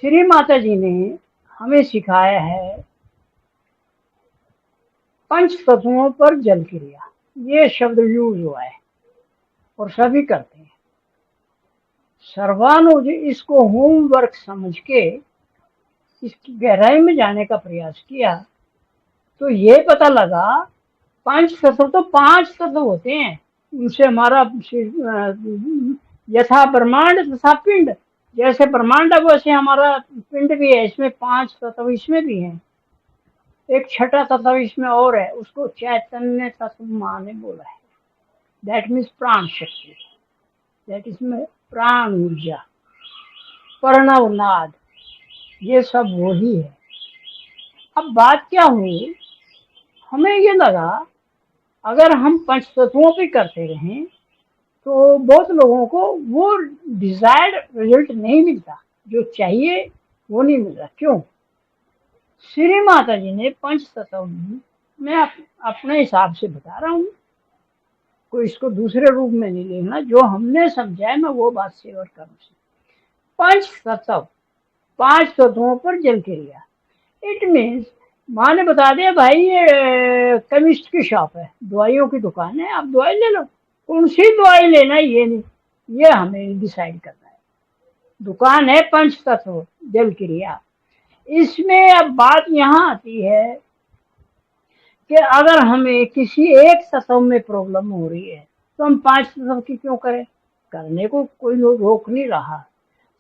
श्री माता जी ने हमें सिखाया है पंच तत्वों पर जल क्रिया, ये शब्द यूज हुआ है और सभी करते हैं। सर्वानुज इसको होमवर्क समझ के इसकी गहराई में जाने का प्रयास किया तो ये पता लगा पंच तत्व तो पांच तत्व होते हैं। उनसे हमारा यथा ब्रह्मांड तथा पिंड, जैसे ब्रह्मांड है वैसे हमारा पिंड भी है, इसमें पांच तत्व इसमें भी हैं। एक छठा तत्व इसमें और है, उसको चैतन्य तत्व माँ ने बोला है। दैट मीन्स प्राण शक्ति, दैट इसमें प्राण ऊर्जा, प्रणव नाद, ये सब वही है। अब बात क्या हुई, हमें ये लगा अगर हम पंच तत्वों पे करते रहें तो बहुत लोगों को वो डिजायर्ड रिजल्ट नहीं मिलता, जो चाहिए वो नहीं मिल रहा। क्यों? श्री माता जी ने पंच तत्व मैं अपने हिसाब से बता रहा हूँ, कोई इसको दूसरे रूप में नहीं लेना, जो हमने समझा है मैं वो बात शेयर करूँ। पंच तत्व, पांच तत्वों पर जल क्रिया, इट मीन्स माँ ने बता दिया भाई ये केमिस्ट की शॉप है, दवाइयों की दुकान है, आप दवाई ले लो। कौन सी दवाई लेना है ये नहीं, ये हमें डिसाइड करना है। दुकान है पंच तत्व जल क्रिया। इसमें अब बात यहाँ आती है कि अगर हमें किसी एक तत्व में प्रॉब्लम हो रही है तो हम पांच तत्व की क्यों करें? करने को कोई रोक नहीं रहा।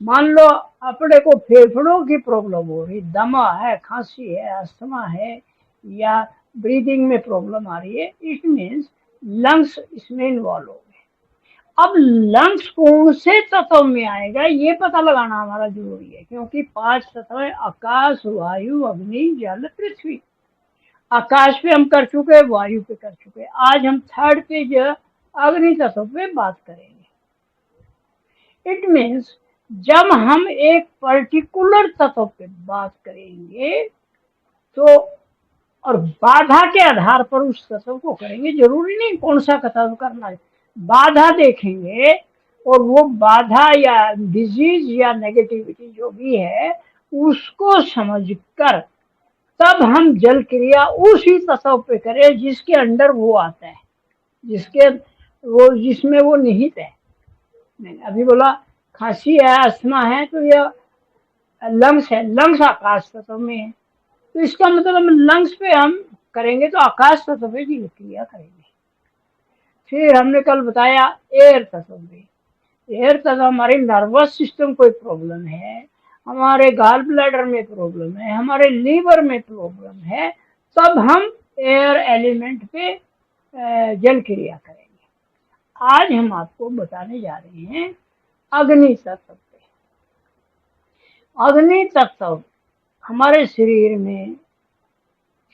मान लो अपने को फेफड़ों की प्रॉब्लम हो रही, दमा है, खांसी है, अस्थमा है, या ब्रीदिंग में प्रॉब्लम आ रही है, इट मीन्स लंग्स इसमें इन्वॉल्व हो गए। अब लंग्स कौन से तत्व में आएगा ये पता लगाना हमारा जरूरी है, क्योंकि पांच तत्व है, आकाश, वायु, अग्नि, जल, पृथ्वी। आकाश पे हम कर चुके, वायु पे कर चुके, आज हम थर्ड पे जो अग्नि तत्व पे बात करेंगे। इट मीन्स जब हम एक पर्टिकुलर तत्व पे बात करेंगे तो और बाधा के आधार पर उस तत्व को करेंगे, जरूरी नहीं कौन सा तत्व करना है, बाधा देखेंगे और वो बाधा या डिजीज या नेगेटिविटी जो भी है उसको समझकर तब हम जल क्रिया उसी तत्व पे करें जिसके अंडर वो आता है, जिसमें वो निहित है। मैंने अभी बोला खांसी है, अस्थमा है, तो यह लंग्स है, लंग्स आकाश तत्व में है, तो इसका मतलब हम लंग्स पे हम करेंगे तो आकाश तत्व पे जल क्रिया करेंगे। फिर हमने कल बताया एयर तत्व पे, एयर तत्व हमारे नर्वस सिस्टम कोई प्रॉब्लम है, हमारे गाल ब्लैडर में प्रॉब्लम है, हमारे लीवर में प्रॉब्लम है, तब हम एयर एलिमेंट पे जल क्रिया करेंगे। आज हम आपको बताने जा रहे हैं अग्नि तत्व पे। अग्नि तत्व हमारे शरीर में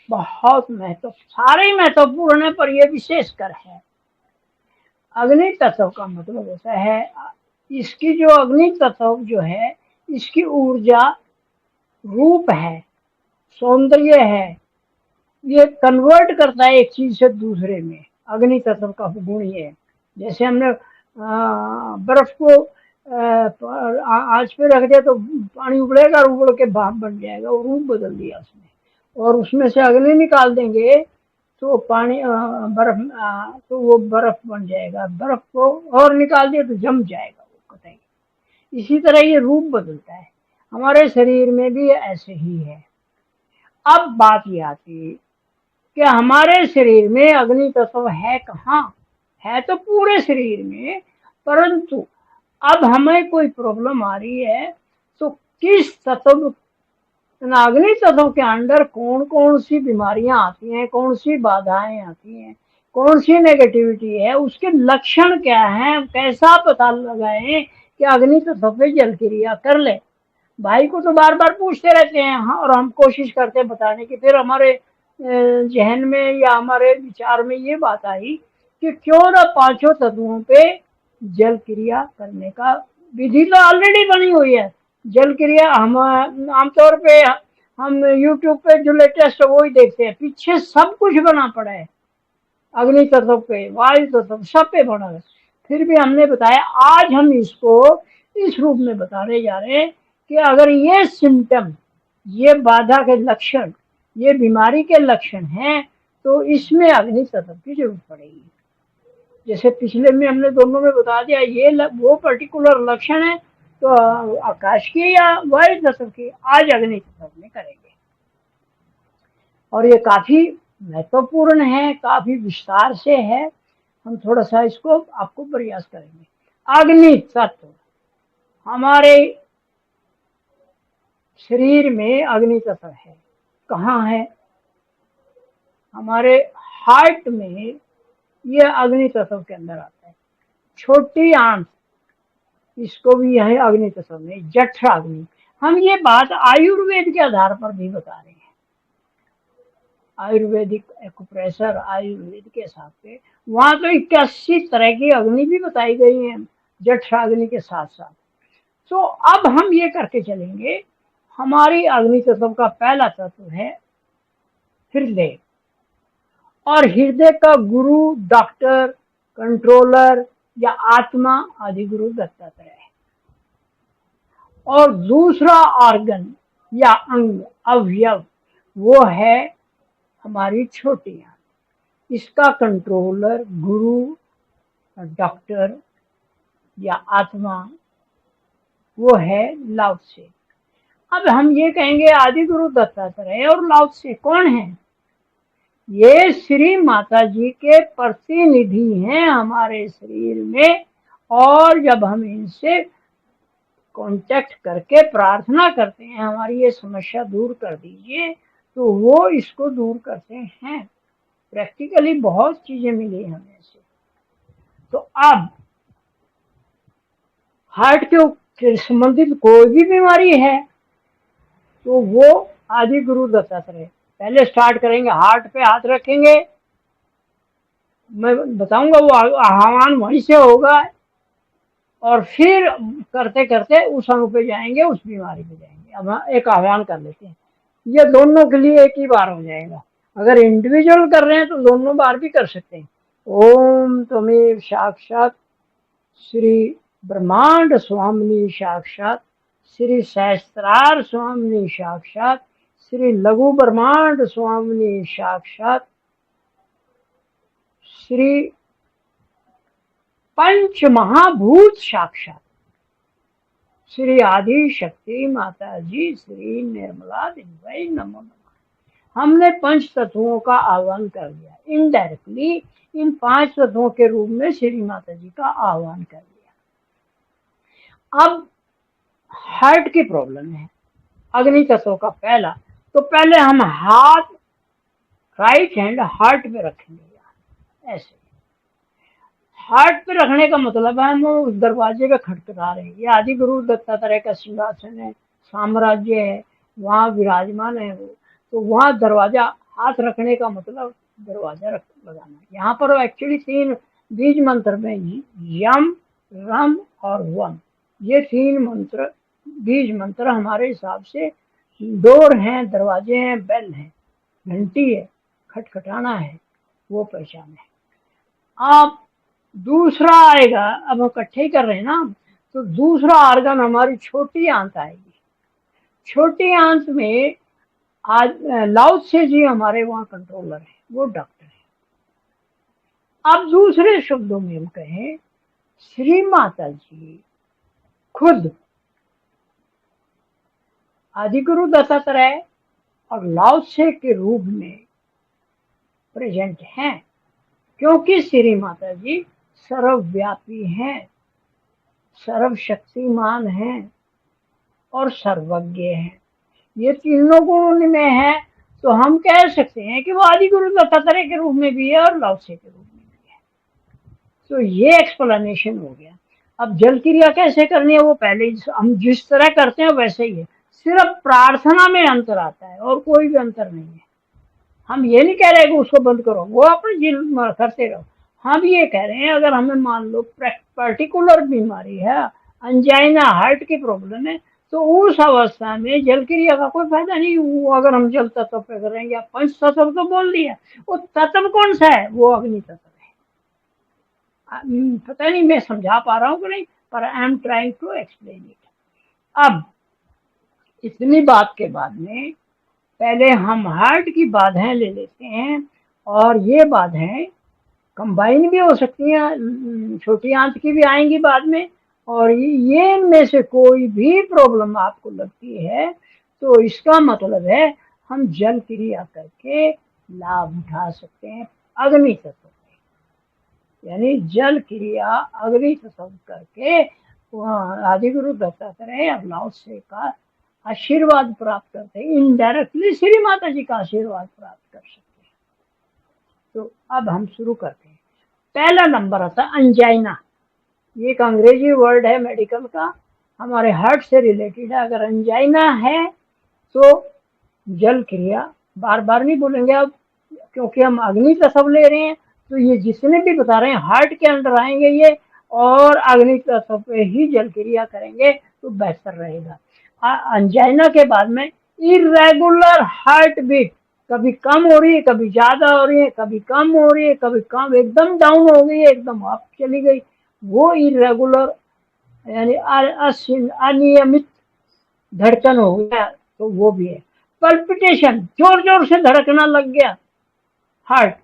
बहुत महत्व, सारे महत्वपूर्ण है पर यह विशेषकर है। अग्नि तत्व का मतलब होता है, इसकी जो अग्नि तत्व जो है इसकी ऊर्जा रूप है, सौंदर्य है, ये कन्वर्ट करता है एक चीज से दूसरे में। अग्नि तत्व का गुण ये है, जैसे हमने बर्फ को आंच पे रख दिया तो पानी उबलेगा और उबल के भाप बन जाएगा, वो रूप बदल दिया उसने, और उसमें से अग्नि निकाल देंगे तो पानी बर्फ तो वो बर्फ बन जाएगा, बर्फ को और निकाल दिया तो जम जाएगा वो कतई। इसी तरह ये रूप बदलता है, हमारे शरीर में भी ऐसे ही है। अब बात ये आती है कि हमारे शरीर में अग्नि तत्व है कहाँ? है तो पूरे शरीर में, परंतु अब हमें कोई प्रॉब्लम आ रही है तो किस तत्व, अग्नि तत्व के अंदर कौन कौन सी बीमारियां आती हैं, कौन सी बाधाएं आती हैं, कौन सी नेगेटिविटी है, उसके लक्षण क्या हैं, कैसा पता लगाएं कि अग्नि तत्व पे जल क्रिया कर ले। भाई को तो बार बार पूछते रहते हैं, हाँ, और हम कोशिश करते हैं बताने की। फिर हमारे जहन में या हमारे विचार में ये बात आई कि क्यों ना पांचों तत्वों पे जल क्रिया करने का विधि तो ऑलरेडी बनी हुई है। जल क्रिया हम आमतौर पे हम यूट्यूब पे जो लेटेस्ट है वो ही देखते हैं, पीछे सब कुछ बना पड़ा है, अग्नि तत्व पे, वायु तत्व, सब पे बना है। फिर भी हमने बताया आज हम इसको इस रूप में बताने जा रहे हैं कि अगर ये सिम्टम, ये बाधा के लक्षण, ये बीमारी के लक्षण हैं, तो इसमें अग्नि तत्व की जरूरत पड़ेगी। जैसे पिछले में हमने दोनों में बता दिया ये वो पर्टिकुलर लक्षण है, तो आकाश की या वायु तत्व की, आज अग्नि तत्व में करेंगे। और ये काफी महत्वपूर्ण है, काफी विस्तार से है, हम थोड़ा सा इसको आपको प्रयास करेंगे। अग्नि तत्व हमारे शरीर में अग्नि तत्व है। कहाँ है? हमारे हार्ट में ये अग्नि तत्व के अंदर आता है। छोटी आंत, इसको भी यह अग्नि तत्व में जठर अग्नि। हम ये बात आयुर्वेद के आधार पर भी बता रहे हैं। आयुर्वेदिक एक्यूप्रेशर, आयुर्वेद के हिसाब से वहां तो 81 तरह की अग्नि भी बताई गई है जठर अग्नि के साथ साथ। तो अब हम ये करके चलेंगे, हमारी अग्नि तत्व का पहला तत्व है हृदय। और हृदय का गुरु, डॉक्टर, कंट्रोलर या आत्मा आदि गुरु दत्तात्रेय है। और दूसरा ऑर्गन या अंग, अवयव, वो है हमारी छोटी आंत। इसका कंट्रोलर, गुरु, डॉक्टर या आत्मा, वो है लाओ त्से। अब हम ये कहेंगे आदि गुरु दत्तात्रेय और लाओ त्से कौन है? ये श्री माता जी के प्रतिनिधि हैं हमारे शरीर में। और जब हम इनसे कांटेक्ट करके प्रार्थना करते हैं हमारी ये समस्या दूर कर दीजिए, तो वो इसको दूर करते हैं। प्रैक्टिकली बहुत चीजें मिली हमें से। तो अब हार्ट के संबंधित कोई भी बीमारी है तो वो आदि गुरु दत्तात्रेय। पहले स्टार्ट करेंगे, हार्ट पे हाथ रखेंगे, मैं बताऊंगा, वो आह्वान वहीं से होगा। और फिर करते करते उस अंग पे जाएंगे, उस बीमारी पे जाएंगे। अब एक आह्वान कर लेते हैं, ये दोनों के लिए एक ही बार हो जाएगा। अगर इंडिविजुअल कर रहे हैं तो दोनों बार भी कर सकते हैं। ओम त्वमेव साक्षात श्री ब्रह्मांड स्वामिनी साक्षात श्री सहस्त्रार स्वामिनी साक्षात श्री लघु ब्रह्मांड स्वामिनी साक्षात श्री पंच महाभूत साक्षात श्री आदि शक्ति माता जी श्री निर्मला देवी नमो नमः। हमने पंच तत्वों का आह्वान कर दिया। इनडायरेक्टली इन 5 तत्वों के रूप में श्री माता जी का आह्वान कर दिया। अब हार्ट की प्रॉब्लम है, अग्नि तत्व का पहला। तो पहले हम हाथ, राइट हैंड हार्ट पे रखेंगे। ऐसे हार्ट पे रखने का मतलब है हम उस दरवाजे पे खटखटा रहे हैं। ये आदि गुरु दत्तात्रेय का सिंहासन है, साम्राज्य है, वहाँ विराजमान है वो। तो वहाँ दरवाजा, हाथ रखने का मतलब दरवाजा लगाना। यहाँ पर एक्चुअली 3 बीज मंत्र में यम, रम और वम, ये 3 मंत्र, बीज मंत्र हमारे हिसाब से डोर हैं, दरवाजे हैं, बेल है, घंटी है, खटखटाना है, वो पहचान है। आप दूसरा आएगा, अब हम इकट्ठे ही कर रहे हैं ना, तो दूसरा ऑर्गन हमारी छोटी आंत आएगी। छोटी आंत में आज लाओ त्से जी हमारे वहाँ कंट्रोलर है, वो डॉक्टर है। अब दूसरे शब्दों में हम कहें, श्री माता जी खुद आदि गुरु दत्तात्रेय और लाओ त्से के रूप में प्रेजेंट हैं, क्योंकि श्री माता जी सर्वव्यापी हैं, सर्वशक्तिमान हैं और सर्वज्ञ हैं। ये तीनों गुण में है, तो हम कह सकते हैं कि वो आदि गुरु दत्तात्रेय के रूप में भी है और लाओ त्से के रूप में भी है। तो ये एक्सप्लेनेशन हो गया। अब जल क्रिया कैसे करनी है वो पहले हम जिस तरह करते हैं वैसे ही है, सिर्फ प्रार्थना में अंतर आता है और कोई भी अंतर नहीं है। हम ये नहीं कह रहे कि उसको बंद करो, वो अपने जिल करते रहो। हम ये कह रहे हैं अगर हमें मान लो पर्टिकुलर बीमारी है, अंजाइना, हार्ट की प्रॉब्लम है, तो उस अवस्था में जल क्रिया का कोई फायदा नहीं। वो अगर हम जल तत्व पे करेंगे, पंच तत्व तो बोल दिया, वो तत्व कौन सा है? वो अग्नि तत्व है। पता नहीं मैं समझा पा रहा हूँ कि नहीं, पर I am trying to explain it. अब इतनी बात के बाद में पहले हम हार्ट की बाधाएं ले लेते हैं, और ये बाधाएं कंबाइन भी हो सकती हैं, छोटी आंत की भी आएंगी बाद में। और ये इनमें से कोई भी प्रॉब्लम आपको लगती है तो इसका मतलब है हम जल क्रिया करके लाभ उठा सकते हैं अग्नि तत्व में। यानी जल क्रिया अग्नि तत्व करके आदि गुरु दत्तात्रेय और लाओ से का आशीर्वाद प्राप्त करते हैं, इनडायरेक्टली श्री माता जी का आशीर्वाद प्राप्त कर सकते हैं। तो अब हम शुरू करते हैं। पहला नंबर आता है अंजाइना। ये एक अंग्रेजी वर्ड है मेडिकल का, हमारे हार्ट से रिलेटेड है। अगर अंजाइना है तो जल क्रिया, बार बार नहीं बोलेंगे अब क्योंकि हम अग्नि तत्व ले रहे हैं, तो ये जितने भी बता रहे हैं हार्ट के अंदर आएंगे ये, और अग्नि तत्व पे ही जल क्रिया करेंगे तो बेहतर रहेगा। अंजाइना के बाद में इरेगुलर हार्ट बीट, कभी कम हो रही है, कभी ज्यादा हो रही है, कभी कम हो रही है, कभी कम एकदम डाउन हो गई है, एकदम अप चली गई, वो इरेगुलर यानी अनियमित धड़कन हो गया तो वो भी है। पल्पिटेशन, जोर जोर से धड़कना लग गया हार्ट,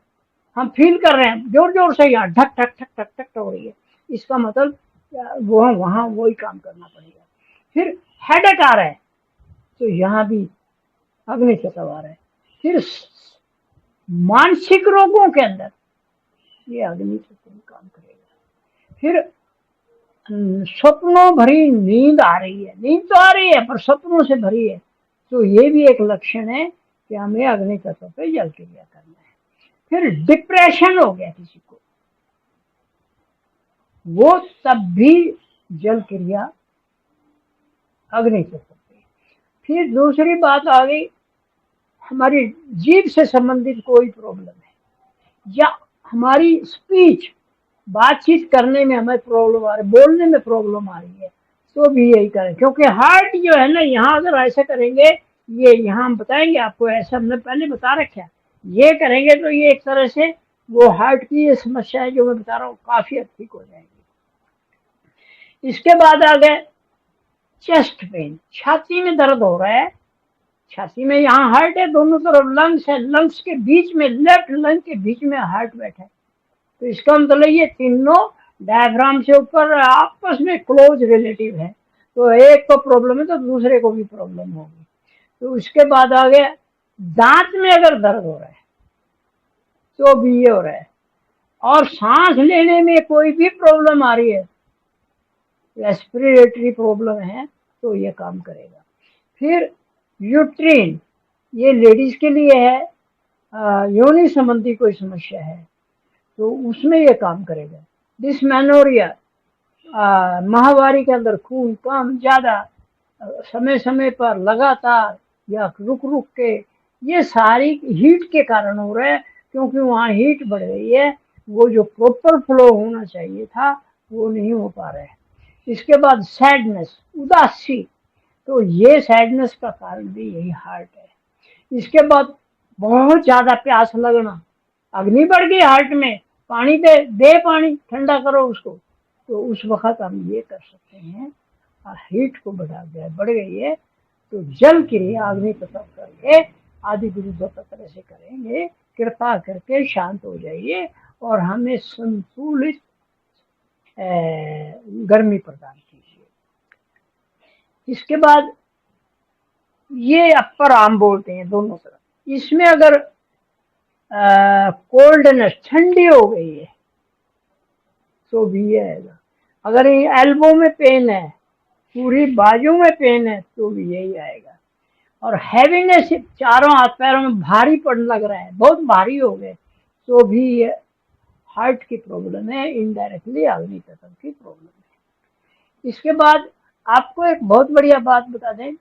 हम फील कर रहे हैं जोर जोर से यहाँ ढक ठक ठक ठक ठक हो रही है, इसका मतलब वो वहां वही काम करना पड़ेगा। फिर हेडेक आ रहा है तो यहाँ भी अग्नि तत्व आ रहा है। फिर मानसिक रोगों के अंदर ये अग्नि तत्व काम करेगा। फिर स्वप्नों भरी नींद आ रही है, नींद तो आ रही है पर सपनों से भरी है, तो ये भी एक लक्षण है कि हमें अग्नि तत्व पे जल क्रिया करना है। फिर डिप्रेशन हो गया किसी को, वो तब भी जल क्रिया अग्नि तत्व पे। फिर दूसरी बात आ गई, हमारी जीभ से संबंधित कोई प्रॉब्लम है, या हमारी स्पीच, बातचीत करने में हमें प्रॉब्लम आ रही है, बोलने में प्रॉब्लम आ रही है, तो भी यही करें। क्योंकि हार्ट जो है ना, यहाँ अगर ऐसा करेंगे, ये यहाँ हम बताएंगे आपको, ऐसा हमने पहले बता रखा है, ये करेंगे तो ये एक तरह से वो हार्ट की ये समस्या है जो मैं बता रहा हूँ काफी हद ठीक हो जाएगी। इसके बाद आ गए चेस्ट पेन, छाती में दर्द हो रहा है, छाती में यहाँ हार्ट है, दोनों तरफ लंग्स है, लंग्स के बीच में, लेफ्ट लंग के बीच में हार्ट बैठा है, तो इसका मतलब ये तीनों डायफ्राम से ऊपर आपस में क्लोज रिलेटिव है, तो एक को प्रॉब्लम है तो दूसरे को भी प्रॉब्लम होगी। तो उसके बाद आ गया दांत में अगर दर्द हो रहा है तो भी ये हो रहा है, और सांस लेने में कोई भी प्रॉब्लम आ रही है, रेस्पिरेटरी प्रॉब्लम है, तो ये काम करेगा। फिर यूट्रीन, ये लेडीज के लिए है, योनि संबंधी कोई समस्या है तो उसमें ये काम करेगा। डिस्मेनोरिया, माहवारी के अंदर खून कम ज्यादा, समय समय पर लगातार या रुक रुक के, ये सारी हीट के कारण हो रहा है, क्योंकि वहाँ हीट बढ़ गई है, वो जो प्रॉपर फ्लो होना चाहिए था वो नहीं हो पा रहा है। इसके बाद सैडनेस, उदासी, तो ये सैडनेस का कारण भी यही हार्ट है। इसके बाद बहुत ज्यादा प्यास लगना, अग्नि बढ़ गई हार्ट में, पानी दे दे, पानी ठंडा करो उसको, तो उस वक्त हम ये कर सकते हैं, हीट को बढ़ गई है तो जल क्रिया अग्नि तत्व करके आदि गुरु दत्तात्रेय से करेंगे, कृपा करके शांत हो जाइए और हमें संतुलित गर्मी प्रदान कीजिए। इसके बाद ये अपर आर्म बोलते हैं दोनों तरफ, इसमें अगर कोल्डनेस, ठंडी हो गई है तो भी ये आएगा। अगर ये एल्बो में पेन है, पूरी बाजू में पेन है, तो भी यही आएगा। और हैवीनेस, चारों हाथ पैरों में भारी पड़ने लग रहा है, बहुत भारी हो गए, तो भी ये हार्ट की प्रॉब्लम है, इनडायरेक्टली अग्नि तत्व की प्रॉब्लम है। इसके बाद आपको एक बहुत बढ़िया बात बता दें,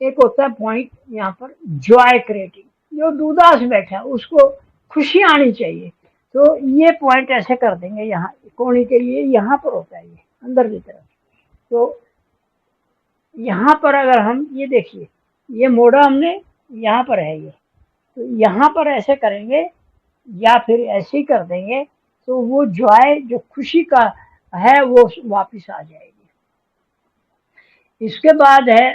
एक होता है पॉइंट यहाँ पर जॉय क्रिएटिंग, जो उदास बैठा है उसको खुशी आनी चाहिए, तो ये पॉइंट ऐसे कर देंगे, यहाँ कोणी के लिए यहाँ पर होता है, ये अंदर की तरफ, तो यहाँ पर अगर हम ये देखिए, ये मोड़ा हमने यहाँ पर है ये, तो यहाँ पर ऐसे करेंगे या फिर ऐसे ही कर देंगे, तो वो जॉय जो खुशी का है वो वापिस आ जाएगी। इसके बाद है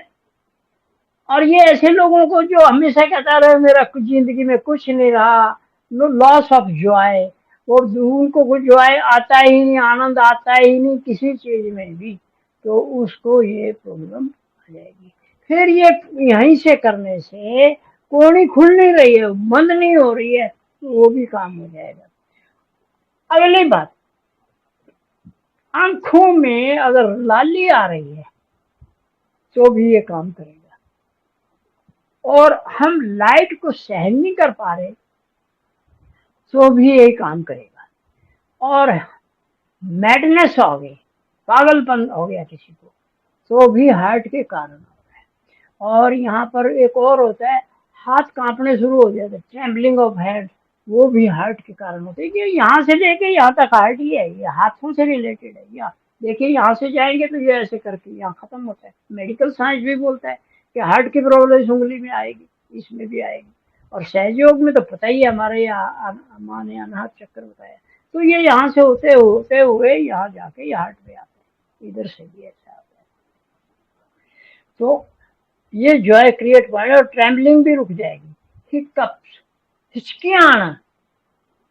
और ये ऐसे लोगों को जो हमेशा कहता रहे मेरा कुछ जिंदगी में कुछ नहीं रहा, नो लॉस ऑफ जॉय, और उनको कुछ जॉय आता ही नहीं, आनंद आता ही नहीं किसी चीज में भी, तो उसको ये प्रॉब्लम आ जाएगी। फिर ये यहीं से करने से कोड़ी खुल नहीं रही है, बंद नहीं हो रही है, तो वो भी काम हो जाएगा। अगली बात, आंखों में अगर लाली आ रही है तो भी ये काम करेगा। और हम लाइट को सहन नहीं कर पा रहे तो भी यही काम करेगा। और मैडनेस हो गई, पागलपन हो गया किसी को, तो भी हार्ट के कारण हो रहा है। और यहाँ पर एक और होता है, हाथ कांपने शुरू हो जाते, ट्रेम्बलिंग ऑफ हेड, वो भी हार्ट के कारण होते हैं। कि यहाँ से लेके यहाँ तक हार्ट ही है, ये हाथों से रिलेटेड है। या देखिए यहाँ से जाएंगे तो ये ऐसे करके यहाँ खत्म होता है। मेडिकल साइंस भी बोलता है कि हार्ट की प्रॉब्लम इस उंगली में आएगी, इसमें भी आएगी। और सहयोग में तो पता ही है, हमारे यहाँ माँ ने अनाहत चक्कर बताया, तो ये यहाँ से होते हुए यहाँ जाके ये हार्ट पे आते हैं, इधर से भी ऐसा आता है। तो ये जॉय क्रिएट हुआ है। और ट्रैम्बलिंग भी रुक जाएगी, हिकअप्स, हिचकियां आना,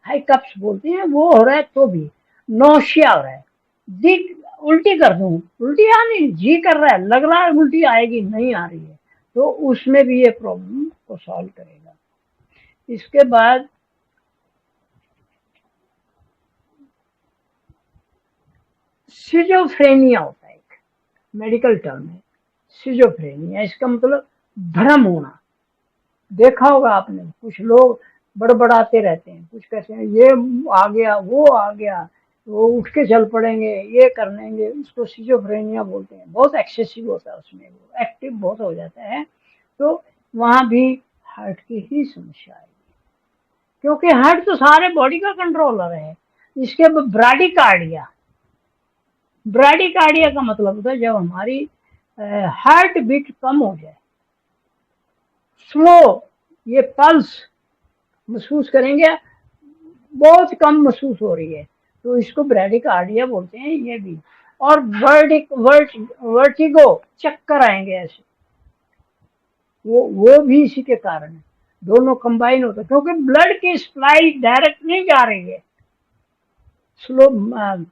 हाइकअप्स बोलते हैं, वो हो रहा है तो भी। नौशिया हो रहा है, दिख उल्टी कर दूं, उल्टी आ नहीं, जी कर रहा है, लग रहा है उल्टी आएगी, नहीं आ रही है, तो उसमें भी ये प्रॉब्लम को सॉल्व करेगा। इसके बाद सिजोफ्रेनिया होता है, एक मेडिकल टर्म है सिजोफ्रेनिया, इसका मतलब भ्रम होना। देखा होगा आपने, कुछ लोग बड़बड़ाते रहते हैं, कुछ कहते हैं ये आ गया वो आ गया, वो उठ के चल पड़ेंगे, ये कर लेंगे, उसको सिजोफ्रेनिया बोलते हैं। बहुत एक्सेसिव होता है उसमें, वो एक्टिव बहुत हो जाता है, तो वहां भी हार्ट की ही समस्या आएगी। क्योंकि हार्ट तो सारे बॉडी का कंट्रोलर है। इसके ब्राडिकार्डिया, ब्राडिकार्डिया का मतलब होता है जब हमारी हार्ट बीट कम हो जाए, स्लो, ये पल्स महसूस करेंगे, बहुत कम महसूस हो रही है, तो इसको ब्रैडिकार्डिया बोलते हैं ये भी। और वर्टिगो, चक्कर आएंगे ऐसे, वो भी इसी के कारण है। दोनों कंबाइन होते हैं, क्योंकि ब्लड की सप्लाई डायरेक्ट नहीं जा रही है, स्लो,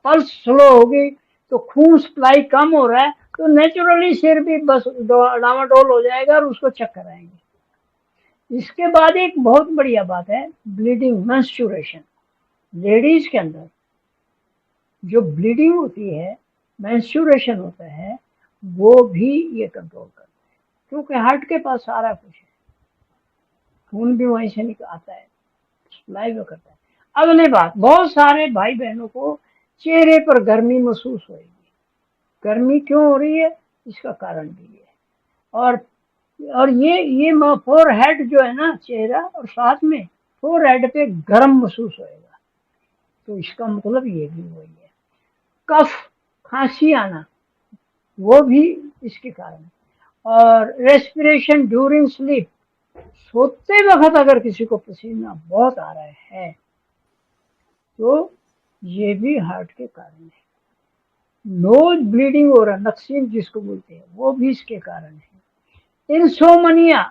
पल्स स्लो होगी तो खून सप्लाई कम हो रहा है, तो नेचुरली सिर भी बस डामाडोल हो जाएगा और उसको चक्कर आएंगे। इसके बाद एक बहुत बढ़िया बात है, ब्लीडिंग, मेंस्ट्रुएशन। लेडीज के अंदर जो ब्लीडिंग होती है, मेंस्ट्रुएशन होता है, वो भी ये कंट्रोल करता है, क्योंकि हार्ट के पास सारा कुछ है, खून भी वहीं से निकल आता है, सप्लाई भी करता है। अगली बात, बहुत सारे भाई बहनों को चेहरे पर गर्मी महसूस होगी। गर्मी क्यों हो रही है, इसका कारण भी है। और ये फोर हेड जो है ना, चेहरा और साथ में फोर हेड पे गर्म महसूस होएगा, तो इसका मतलब ये भी वही है। कफ, खांसी आना, वो भी इसके कारण। और रेस्पिरेशन ड्यूरिंग स्लीप, सोते वक्त अगर किसी को पसीना बहुत आ रहा है तो ये भी हार्ट के कारण है। नोज ब्लीडिंग हो रहा है, नक्सीम जिसको बोलते हैं, वो भी इसके कारण है। इंसोमनिया,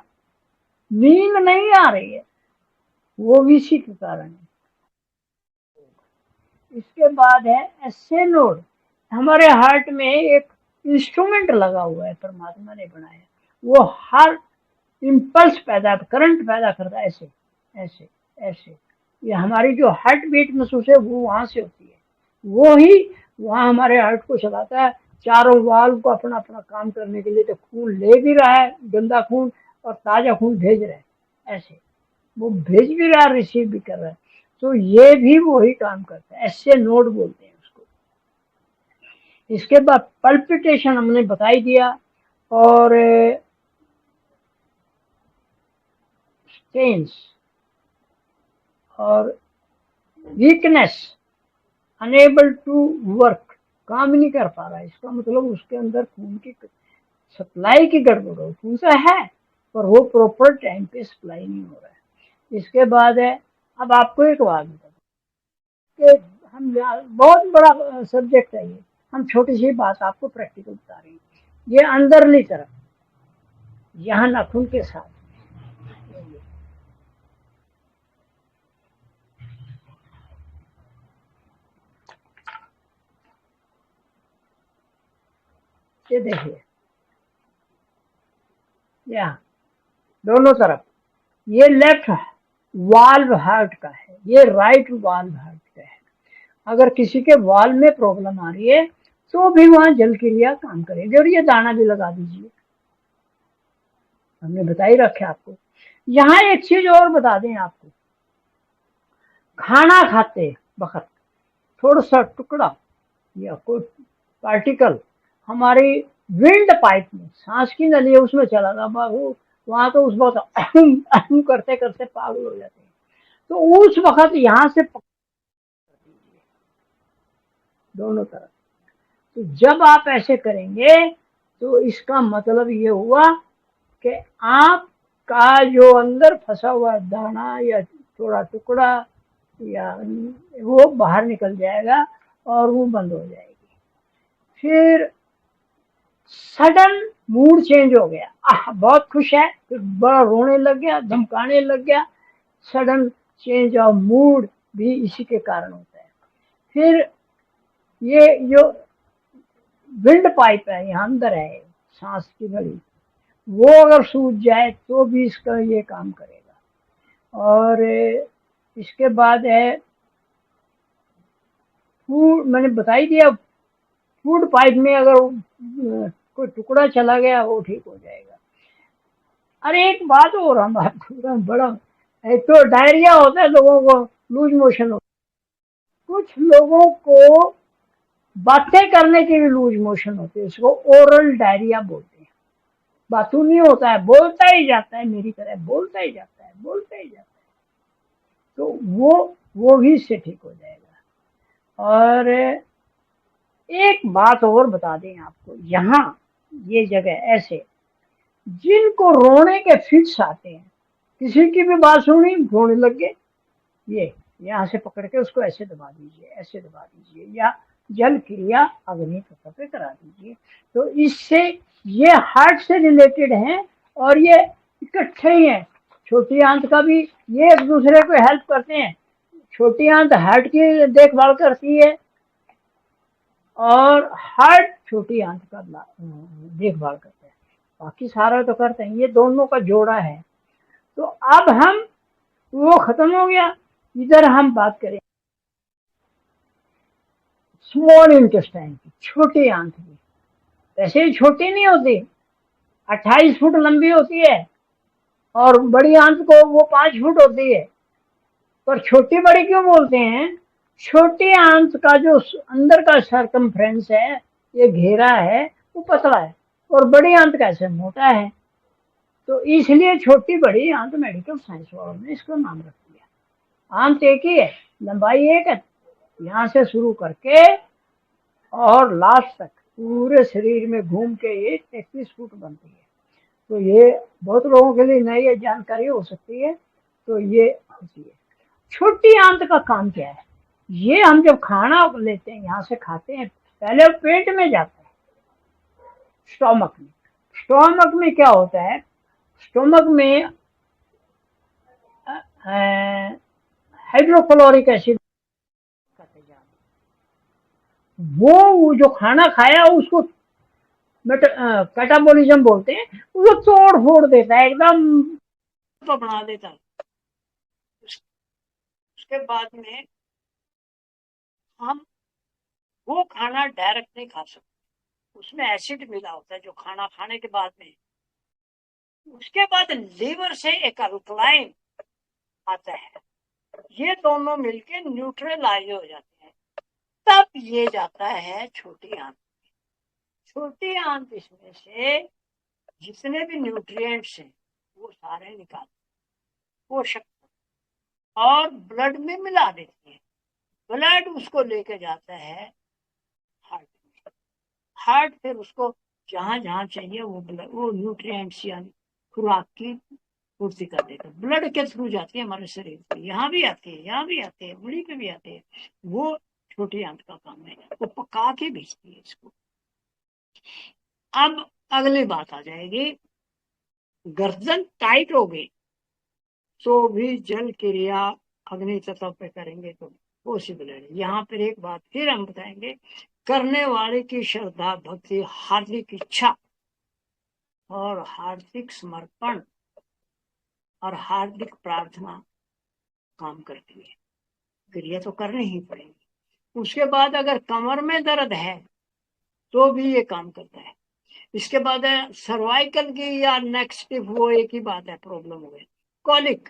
नींद नहीं आ रही है, वो भी इसी के कारण है। इसके बाद है एसे नोड, हमारे हार्ट में एक इंस्ट्रूमेंट लगा हुआ है, परमात्मा ने बनाया, वो हर इम्पल्स पैदा, करंट पैदा करता है, ऐसे ऐसे ऐसे। ये हमारी जो हार्ट बीट महसूस है वो वहां से होती है, वो ही वहां हमारे हार्ट को चलाता है। चारों वाल्व को अपना अपना काम करने के लिए, तो खून ले भी रहा है, गंदा खून, और ताजा खून भेज रहा है, ऐसे वो भेज भी रहा है, रिसीव भी कर रहा है, तो ये भी वही काम करता है, ऐसे नोड बोलते हैं उसको। इसके बाद पल्पिटेशन हमने बता ही दिया, और स्टेन्स, और वीकनेस, अनेबल टू वर्क, काम नहीं कर पा रहा है, इसका मतलब उसके अंदर खून की सप्लाई की गड़बड़ हो, खून सा है पर वो प्रॉपर टाइम पे सप्लाई नहीं हो रहा है। इसके बाद है, अब आपको एक बात बता कि हम, बहुत बड़ा सब्जेक्ट है ये, हम छोटी सी बात आपको प्रैक्टिकल बता रहे हैं। ये अंदरली तरफ, यहाँ नाखून के साथ। ये देखिए, यहाँ दोनों तरफ, ये लेफ्ट वाल्व हार्ट का है, ये राइट वाल्व हार्ट का है। अगर किसी के वाल्व में प्रॉब्लम आ रही है तो भी वहां जल क्रिया काम करेगी। और ये दाना भी लगा दीजिए, हमने बता ही रखे आपको। यहाँ एक चीज और बता दें आपको, खाना खाते वक्त थोड़ा सा टुकड़ा या कोई पार्टिकल हमारी विंड पाइप में, सांस की नली है उसमें चला गया, वहां तो उस वक्त अहम करते करते पागल हो जाते हैं। तो उस वक्त यहाँ से दोनों तरफ, तो जब आप ऐसे करेंगे तो इसका मतलब ये हुआ कि आपका जो अंदर फंसा हुआ दाना या थोड़ा टुकड़ा या वो बाहर निकल जाएगा और वो बंद हो जाएगी। फिर सडन मूड चेंज हो गया, बहुत खुश है, फिर बड़ा रोने लग गया, धमकाने लग गया। सडन चेंज ऑफ मूड भी इसी के कारण होता है। फिर ये जो विंड पाइप है यहाँ अंदर है, सांस की नली, वो अगर सूज जाए तो भी इसका ये काम करेगा। और इसके बाद है फूड, मैंने बता ही दिया, फूड पाइप में अगर कोई टुकड़ा चला गया वो ठीक हो जाएगा। अरे एक बात और हम आपको बड़ा, एक तो डायरिया होता है लोगों को, लूज मोशन होता है, कुछ लोगों को बातें करने की भी लूज मोशन होती है, उसको ओरल डायरिया बोलते हैं। बातू नहीं होता है, बोलता ही जाता है, मेरी तरह बोलता ही जाता है, बोलता ही जाता है। तो वो भी इससे ठीक हो जाएगा। और एक बात और बता दें आपको, यहाँ ये जगह ऐसे, जिनको रोने के फिट्स आते हैं, किसी की भी बात सुनी रोने लग गए, ये यहाँ से पकड़ के उसको ऐसे दबा दीजिए, ऐसे दबा दीजिए, या जल क्रिया अग्नि तत्व पे करा दीजिए। तो इससे ये हार्ट से रिलेटेड है और ये इकट्ठे ही है। छोटी आंत का भी ये एक दूसरे को हेल्प करते हैं। छोटी आंत हार्ट की देखभाल करती है और हार्ट छोटी आंत का देखभाल करते हैं, बाकी सारा तो करते हैं, ये दोनों का जोड़ा है। तो अब हम, वो खत्म हो गया, इधर हम बात करें स्मॉल इंटेस्टाइन की, छोटी आंत की। वैसे ही छोटी नहीं होती, 28 फुट लंबी होती है और बड़ी आंत को वो 5 फुट होती है। पर छोटी बड़ी क्यों बोलते हैं? छोटी आंत का जो अंदर का सर्कमफ्रेंस है, ये घेरा है, वो पतला है, और बड़ी आंत कैसे मोटा है। तो इसलिए छोटी बड़ी आंत मेडिकल साइंस वालों ने इसका नाम रख दिया। आंत एक ही है, लंबाई एक है, यहाँ से शुरू करके और लास्ट तक पूरे शरीर में घूम के ये 33 फुट बनती है। तो ये बहुत लोगों के लिए नई जानकारी हो सकती है। तो ये होती है छोटी आंत का काम क्या है। ये हम जब खाना लेते हैं, यहाँ से खाते हैं, पहले पेट में जाता है, स्टोमक में। स्टोमक में क्या होता है, स्टोमक में हाइड्रोक्लोरिक एसिड, वो जो खाना खाया उसको कैटाबोलिज्म बोलते हैं, वो तोड़ फोड़ देता है, एकदम बना देता है। उसके बाद में हम वो खाना डायरेक्ट नहीं खा सकते, उसमें एसिड मिला होता है जो खाना खाने के बाद में। उसके बाद लीवर से एक अल्कलाइन आता है, ये दोनों मिलके न्यूट्रलाइज हो जाते हैं, तब ये जाता है छोटी आंत। छोटी आंत इसमें से जितने भी न्यूट्रिएंट्स हैं वो सारे निकाल, पोषक, और ब्लड में मिला देती है। ब्लड उसको लेके जाता है हार्ट में, हार्ट फिर उसको जहां जहां चाहिए वो ब्लड, वो न्यूट्रिएंट्स यानी खुराक की पूर्ति कर देगा। ब्लड के थ्रू जाती है हमारे शरीर में, यहाँ भी आती है, यहाँ भी आती है, मुड़ी पे भी आती है। वो छोटी आंत का काम है, वो पका के भेजती है इसको। अब अगली बात आ जाएगी, गर्दन टाइट हो गई तो भी जल क्रिया अग्नि तत्व पे करेंगे तो पॉसिबल है। यहाँ पर एक बात फिर हम बताएंगे, करने वाले की श्रद्धा भक्ति हार्दिक इच्छा और हार्दिक समर्पण और हार्दिक प्रार्थना काम करती है, क्रिया तो करनी ही पड़ेगी। उसके बाद अगर कमर में दर्द है तो भी ये काम करता है। इसके बाद है सर्वाइकल की या नेक्स्ट, वो एक ही बात है, प्रॉब्लम हो गई कॉलिक,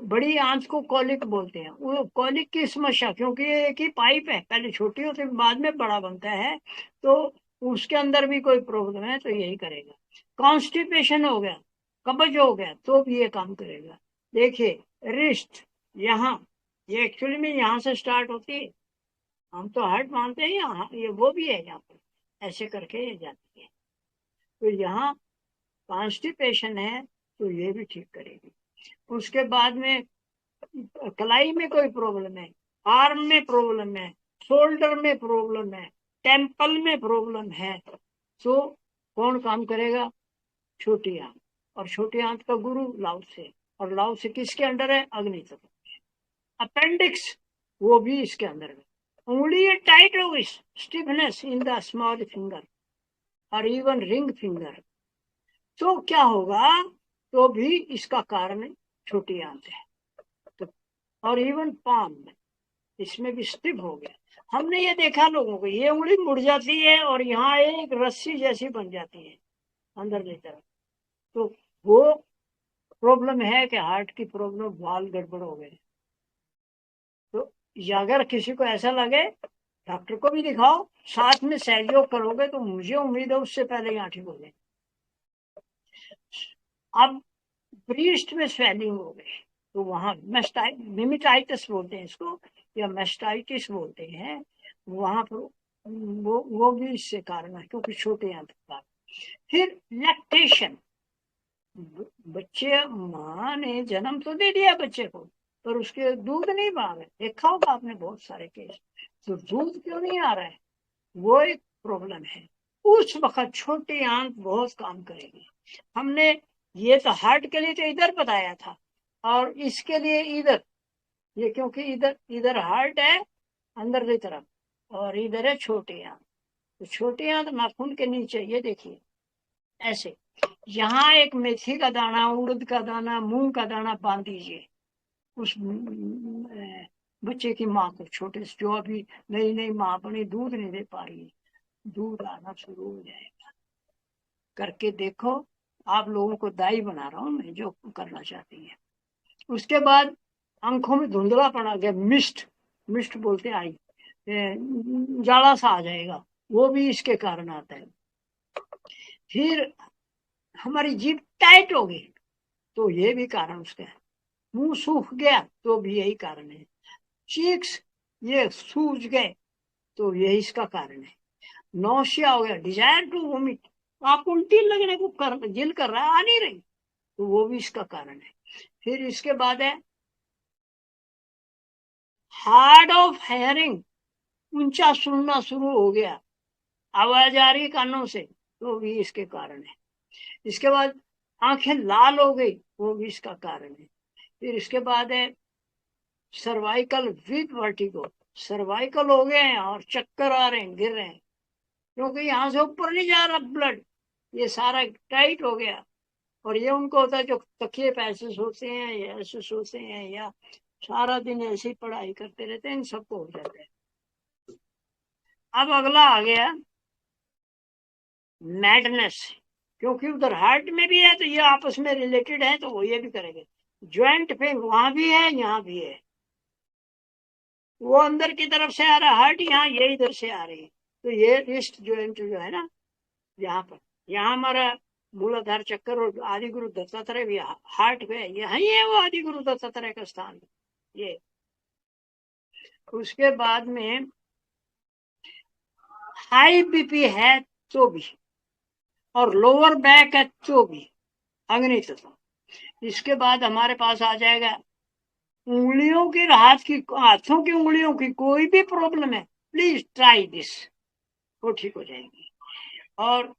बड़ी आंत को कॉलिक बोलते हैं। वो कॉलिक की समस्या, क्योंकि ये एक ही पाइप है, पहले छोटी होती है बाद में बड़ा बनता है, तो उसके अंदर भी कोई प्रॉब्लम है तो यही करेगा। कॉन्स्टिपेशन हो गया, कब्ज हो गया तो भी ये काम करेगा। देखिए रिस्ट, यहाँ ये एक्चुअली में यहाँ से स्टार्ट होती है, हम तो हार्ट मानते हैं, यहाँ ये वो भी है, यहाँ पर ऐसे करके ये जाती है। तो यहाँ कॉन्स्टिपेशन है तो ये भी ठीक करेगी। उसके बाद में कलाई में कोई प्रॉब्लम है, आर्म में प्रॉब्लम है, शोल्डर में प्रॉब्लम है, टेम्पल में प्रॉब्लम है, तो कौन काम करेगा? छोटी आंत। और छोटी आंत का गुरु लाउ से, और लाउ से किसके अंडर है? अग्नि तत्व। अपेंडिक्स वो भी इसके अंदर है। उंगली ये टाइट हो गई, stiffness in the small finger और इवन रिंग फिंगर, तो क्या होगा? तो भी इसका कारण छोटी आंत है। तो और इवन पाम में, इसमें भी स्टिफ हो गया। हमने ये देखा लोगों को, ये उंगली मुड़ जाती है और यहाँ एक रस्सी जैसी बन जाती है अंदर की तरफ, तो वो प्रॉब्लम है कि हार्ट की प्रॉब्लम, वाल गड़बड़ हो गए। तो ये अगर किसी को ऐसा लगे, डॉक्टर को भी दिखाओ, साथ में सहयोग करोगे तो मुझे उम्मीद है उससे पहले यहाँ ठीक हो जाए। अब ब्रीस्ट में स्वेलिंग हो गई तो वहां मिमिटाइटिस बोलते हैं इसको, या मेस्टाइटिस बोलते हैं, वहां पर वो भी इससे कारण है, क्योंकि छोटे आंत का। फिर लैक्टेशन, बच्चे, माँ ने जन्म तो दे दिया बच्चे को, पर उसके दूध नहीं पा रहे, देखा होगा आपने बहुत सारे केस, तो दूध क्यों नहीं आ रहा है, वो एक प्रॉब्लम है। उस वक्त छोटी आंत बहुत काम करेगी। हमने ये तो हार्ट के लिए तो इधर बताया था, और इसके लिए इधर, ये क्योंकि इधर इधर हार्ट है अंदर की तरफ, और इधर है छोटी आंत। तो छोटी आंत नाखून के नीचे, ये देखिए ऐसे, यहाँ एक मेथी का दाना, उड़द का दाना, मूंग का दाना बांध दीजिए उस बच्चे की माँ को, छोटे से, जो अभी नई नई माँ बनी, दूध नहीं दे पा रही है, दूध आना शुरू हो जाएगा। करके देखो, आप लोगों को दाई बना रहा हूं मैं, जो करना चाहती है। उसके बाद आंखों में धुंधला पड़ा गया, मिस्ट, मिस्ट बोलते हैं, आई जाला सा आ जाएगा, वो भी इसके कारण आता है। फिर हमारी जीभ टाइट हो गई तो ये भी कारण उसका है। मुंह सूख गया तो भी यही कारण है। चीक्स ये सूज गए तो यही इसका कारण है। नौशिया हो गया, डिजायर टू वोमिट, आप उल्टी लगने को जिल कर रहा है, आ नहीं रही, तो वो भी इसका कारण है। फिर इसके बाद है हार्ड ऑफ हेयरिंग, ऊंचा सुनना शुरू हो गया, आवाज आ रही कानों से, तो भी इसके कारण है। इसके बाद आंखें लाल हो गई, वो भी इसका कारण है। फिर इसके बाद है सर्वाइकल विद वर्टिगो, सर्वाइकल हो गए हैं और चक्कर आ रहे हैं, गिर रहे हैं, क्योंकि यहाँ से ऊपर नहीं जा रहा ब्लड, ये सारा टाइट हो गया। और ये उनको होता है जो तकिए पे ऐसे सोते हैं या ऐसे सोते हैं, या सारा दिन ऐसे ही पढ़ाई करते रहते हैं, इन सबको हो जाता है। अब अगला आ गया मैडनेस, क्योंकि उधर हार्ट में भी है तो ये आपस में रिलेटेड है, तो वो ये भी करेंगे। ज्वाइंट पेन वहां भी है, यहाँ भी है, वो अंदर की तरफ से आ रहा है हार्ट, यहाँ ये इधर से आ रही है, तो ये रिस्ट ज्वाइंट जो है ना, यहाँ पर, यहाँ हमारा मूलाधार चक्कर और आदि गुरु दत्तात्रेय भी हार्ट पे, यही है वो आदि गुरु दत्तात्रेय का स्थान, ये। उसके बाद में हाई बीपी है तो भी, और लोअर बैक है तो भी, अग्नि तत्व। इसके बाद हमारे पास आ जाएगा उंगलियों की, हाथों की उंगलियों की कोई भी प्रॉब्लम है, प्लीज ट्राई दिस, वो ठीक हो जाएगी। और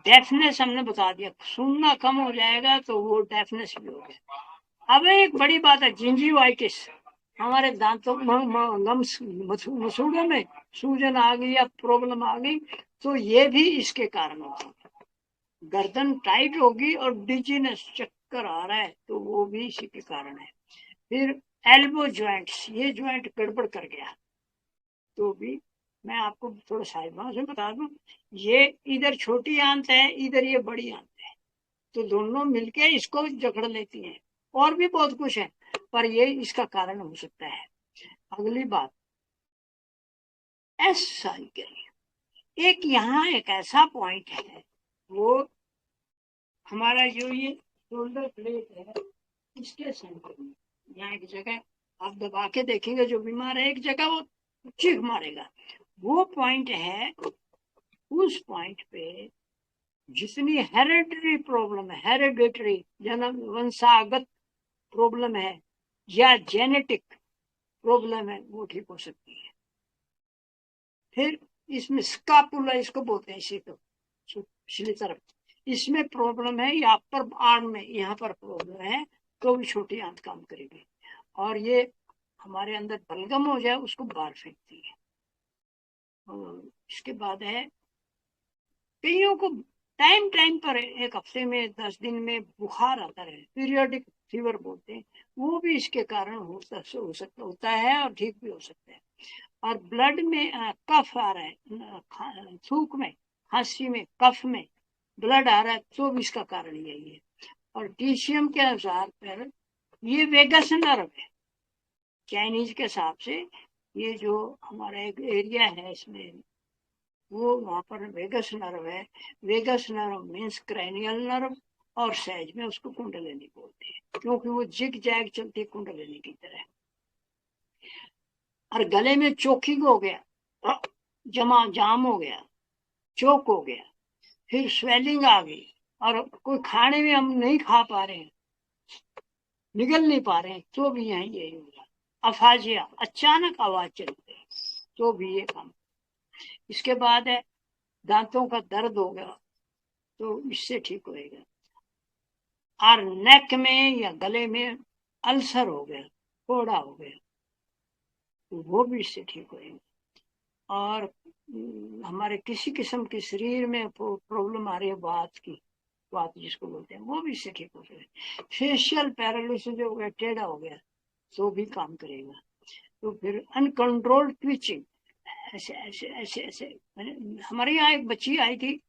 डेफनेस हमने बता दिया, सुनना कम हो जाएगा तो वो डेफनेस भी हो गया। अब एक बड़ी बात है जिंजीवाइटिस, हमारे दांतों मसूड़ों में सूजन आ गई या प्रॉब्लम आ गई तो ये भी इसके कारण होगा। गर्दन टाइट होगी और डिजीनेस, चक्कर आ रहा है, तो वो भी इसी के कारण है। फिर एल्बो ज्वाइंट्स, ये ज्वाइंट गड़बड़ कर गया तो भी, मैं आपको थोड़ा साइड से बता दूं, ये इधर छोटी आंत है, इधर ये बड़ी आंत है, तो दोनों मिलके इसको जकड़ लेती हैं। और भी बहुत कुछ है, पर ये इसका कारण हो सकता है। अगली बात, एस साइकिल, एक यहाँ एक ऐसा पॉइंट है, वो हमारा जो ये शोल्डर प्लेट है, इसके सेंटर में यहाँ एक जगह, आप दबा के देखेंगे जो बीमार है एक जगह वो चीख मारेगा, वो पॉइंट है। उस पॉइंट पे जितनी हेरिडिटरी प्रॉब्लम है, हेरिडिटरी जन्म वंशागत प्रॉब्लम है या जेनेटिक प्रॉब्लम है, वो ठीक हो सकती है। फिर इसमें स्कापुला इसको बोलते हैं, इसी को पिछली तरफ, इसमें प्रॉब्लम है या अपर आर्म में यहाँ पर प्रॉब्लम है तो भी छोटी आंत काम करेगी। और ये हमारे अंदर बलगम हो जाए उसको बाहर फेंकती है। और इसके बाद है, कईयों को टाइम टाइम पर एक हफ्ते में 10 दिन में बुखार आता है, पीरियोडिक फीवर बोलते हैं, वो भी इसके कारण होता है और ठीक भी हो सकता है। और ब्लड में कफ आ रहा है, थूक में, खांसी में, कफ में ब्लड आ रहा है तो भी इसका कारण यही है। और टीसीएम के अनुसार पर ये वेगस नर्व है, चाइनीज के हिसाब से ये जो हमारा एक एरिया है इसमें, वो वहां पर वेगस नर्व है। Vagus nerve means cranial nerve, और सहज में उसको कुंडलिनी बोलते हैं क्योंकि वो जिग जैग चलती है कुंडलिनी की तरह। और गले में चोकिंग हो गया, जाम हो गया, चोक हो गया, फिर स्वेलिंग आ गई, और कोई खाने में हम नहीं खा पा रहे हैं, निगल नहीं पा रहे हैं, तो भी यहाँ यही होगा। अफाजिया, अचानक आवाज चलती है, तो भी ये काम। इसके बाद है दांतों का दर्द होगा, तो इससे ठीक होएगा। और नेक में या गले में अल्सर हो गया, फोड़ा हो गया, तो वो भी इससे ठीक होएगा। और हमारे किसी किस्म के शरीर में प्रॉब्लम आ रही है बात की, बात जिसको बोलते हैं, वो भी इससे ठीक हो जाएगा। फेशियल पैरालिसिस जो हो गया, टेढ़ा हो गया, तो भी काम करेगा। तो फिर अनकंट्रोल्ड ट्विचिंग, ऐसे ऐसे ऐसे ऐसे, हमारे यहाँ एक बच्ची आई थी,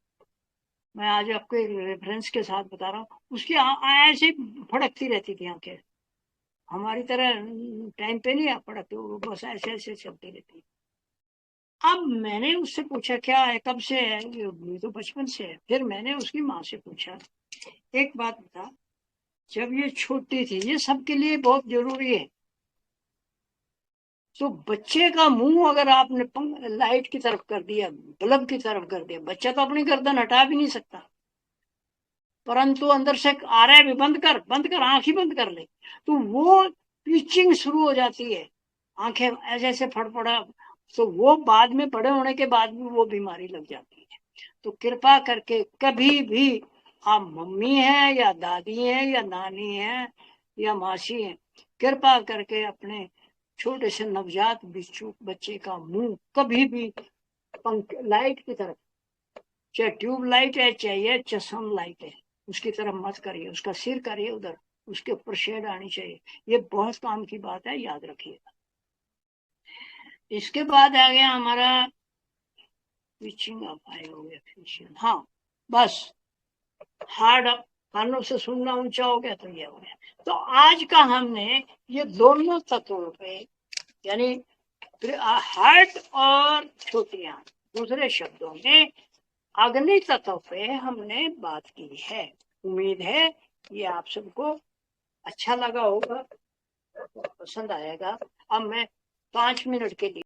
मैं आज आपको एक रेफरेंस के साथ बता रहा हूँ, उसकी ऐसे फड़कती रहती थी आंखें, हमारी तरह टाइम पे नहीं फड़कती, वो बस ऐसे ऐसे चलती रहती। अब मैंने उससे पूछा क्या है, कब से है, ये तो बचपन से है। फिर मैंने उसकी माँ से पूछा, एक बात बता, जब ये छोटी थी, ये सबके लिए बहुत जरूरी है, तो बच्चे का मुंह अगर आपने लाइट की तरफ कर दिया, बल्ब की तरफ कर दिया, बच्चा तो अपनी गर्दन हटा भी नहीं सकता, परंतु अंदर से आ रहा है भी बंद कर, आंख ही बंद कर ले, तो वो पिचिंग शुरू हो जाती है, आंखें ऐसे ऐसे फड़फड़ा, तो वो बाद में बड़े होने के बाद भी वो बीमारी लग जाती है। तो कृपा करके कभी भी, आप मम्मी हैं या दादी हैं या नानी हैं या मासी हैं, कृपा करके अपने छोटे से नवजात बच्चे का मुंह कभी भी लाइट की तरफ, चाहे ट्यूब लाइट है चाहे चश्म लाइट है, उसकी तरफ मत करिए, उसका सिर करिए उधर, उसके ऊपर शेड आनी चाहिए। ये बहुत काम की बात है, याद रखिएगा। इसके बाद आ गया हमारा पिचिंग ऑफ आई हो गया, फेशियल, हाँ बस, हार्ड कानों से सुनना ऊंचा हो गया तो ये हो गया। तो आज का हमने ये दोनों तत्वों पे, यानी हार्ट और छोटी आंत, दूसरे शब्दों में अग्नि तत्व पे हमने बात की है। उम्मीद है ये आप सबको अच्छा लगा होगा, पसंद आएगा। अब मैं 5 मिनट के लिए